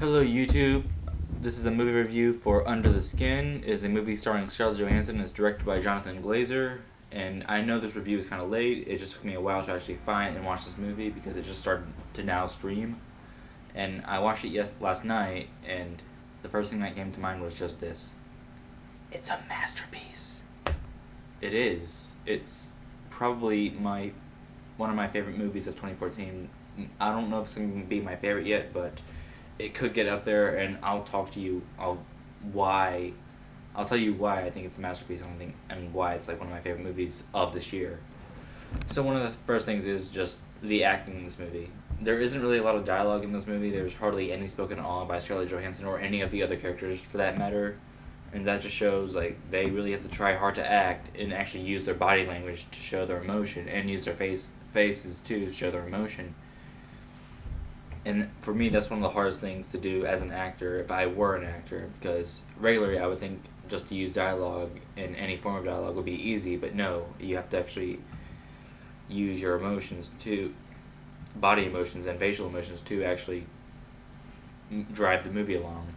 Hello YouTube. This is a movie review for Under the Skin. It is a movie starring Scarlett Johansson and is directed by Jonathan Glazer. And I know this review is kind of late. It just took me a while to actually find and watch this movie because it just started to now stream. And I watched it last night, and the first thing that came to mind was just this. It's a masterpiece. It is. It's probably one of my favorite movies of 2014. I don't know if it's going to be my favorite yet, but it could get up there, and I'll talk to you. I'll tell you why I think it's a masterpiece, and why it's like one of my favorite movies of this year. So one of the first things is just the acting in this movie. There isn't really a lot of dialogue in this movie. There's hardly any spoken at all by Scarlett Johansson or any of the other characters for that matter, and that just shows like they really have to try hard to act and actually use their body language to show their emotion and use their faces too to show their emotion. And for me, that's one of the hardest things to do as an actor, if I were an actor, because regularly I would think just to use dialogue in any form of dialogue would be easy, but no, you have to actually use your emotions to, body emotions and facial emotions to actually drive the movie along.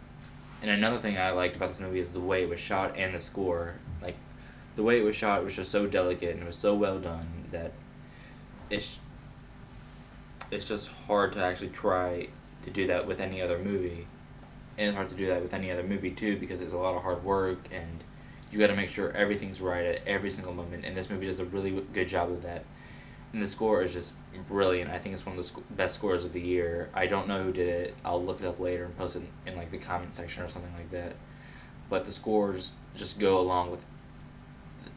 And another thing I liked about this movie is the way it was shot and the score. Like, the way it was shot was just so delicate and it was so well done that it's just hard to actually try to do that with any other movie. And it's hard to do that with any other movie too, because it's a lot of hard work and you got to make sure everything's right at every single moment, and this movie does a really good job of that. And the score is just brilliant. I think it's one of the best scores of the year. I don't know who did it. I'll look it up later and post it in like the comment section or something like that. But the scores just go along with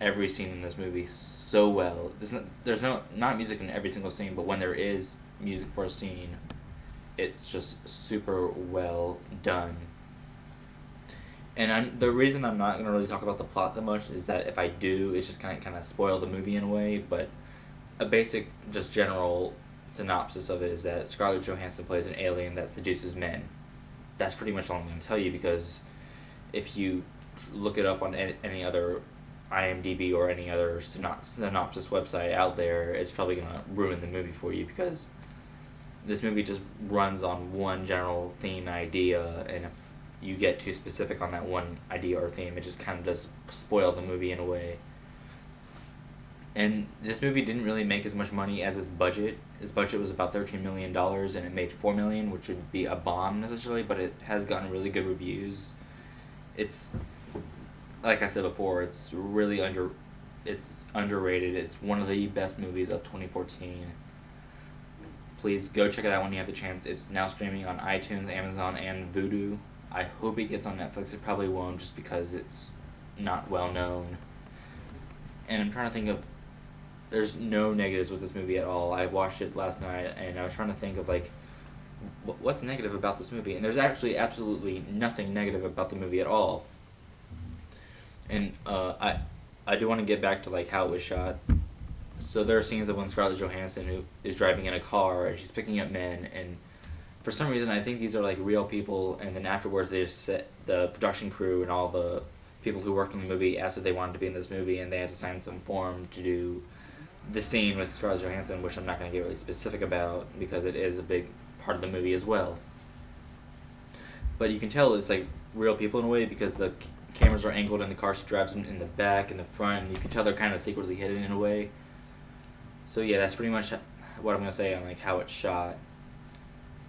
every scene in this movie so well. There's not music in every single scene, but when there is music for a scene, it's just super well done. And the reason I'm not going to really talk about the plot that much is that if I do, it's just kind of spoil the movie in a way, but a basic, just general synopsis of it is that Scarlett Johansson plays an alien that seduces men. That's pretty much all I'm going to tell you, because if you look it up on any other IMDb or any other synopsis website out there, it's probably going to ruin the movie for you, because this movie just runs on one general theme idea, and if you get too specific on that one idea or theme, it just kind of does spoil the movie in a way. And this movie didn't really make as much money as its budget. Its budget was about $13 million, and it made $4 million, which would be a bomb necessarily, but it has gotten really good reviews. It's, like I said before, it's underrated. It's one of the best movies of 2014. Please go check it out when you have the chance. It's now streaming on iTunes, Amazon, and Vudu. I hope it gets on Netflix. It probably won't, just because it's not well known. And I'm trying to think of, there's no negatives with this movie at all. I watched it last night, and I was trying to think of like, what's negative about this movie? And there's actually absolutely nothing negative about the movie at all. And I do want to get back to like how it was shot. So there are scenes of when Scarlett Johansson, who is driving in a car, and she's picking up men, and for some reason I think these are like real people, and then afterwards they just set the production crew and all the people who worked on the movie asked if they wanted to be in this movie, and they had to sign some form to do the scene with Scarlett Johansson, which I'm not going to get really specific about because it is a big part of the movie as well. But you can tell it's like real people in a way, because the cameras are angled and the car she drives in the back and the front, and you can tell they're kind of secretly hidden in a way. So yeah, that's pretty much what I'm going to say on like how it's shot.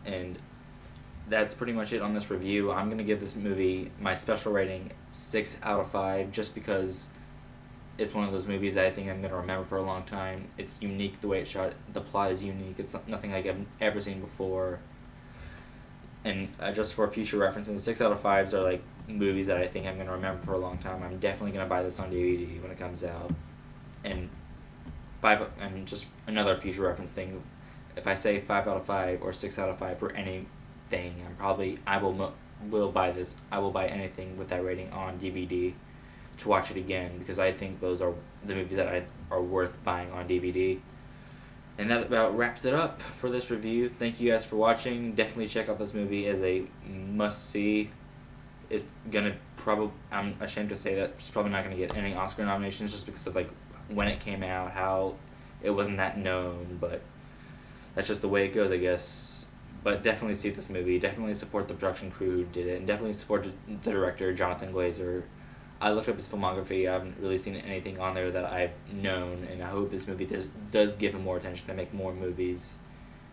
And that's pretty much it on this review. I'm going to give this movie my special rating 6 out of 5, just because it's one of those movies that I think I'm going to remember for a long time. It's unique the way it's shot. The plot is unique. It's nothing like I've ever seen before. And just for future references, 6 out of 5s are like movies that I think I'm going to remember for a long time. I'm definitely going to buy this on DVD when it comes out. And just another future reference thing, if I say 5 out of 5 or 6 out of 5 for anything, I will buy this. I will buy anything with that rating on DVD to watch it again, because I think those are the movies that are worth buying on DVD. And that about wraps it up for this review. Thank you guys for watching. Definitely check out this movie as a must-see. It's gonna I'm ashamed to say that it's probably not gonna get any Oscar nominations, just because of like when it came out, how it wasn't that known, but that's just the way it goes, I guess. But definitely see this movie. Definitely support the production crew who did it, and definitely support the director, Jonathan Glazer. I looked up his filmography. I haven't really seen anything on there that I've known, and I hope this movie does give him more attention to make more movies,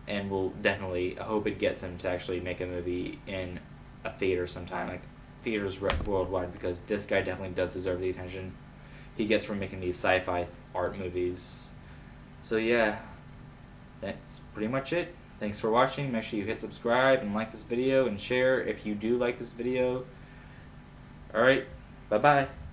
and will definitely, I hope it gets him to actually make a movie in a theater sometime, like theaters worldwide, because this guy definitely does deserve the attention he gets from making these sci-fi art movies. So yeah, that's pretty much it. Thanks for watching. Make sure you hit subscribe and like this video and share if you do like this video. Alright, bye bye.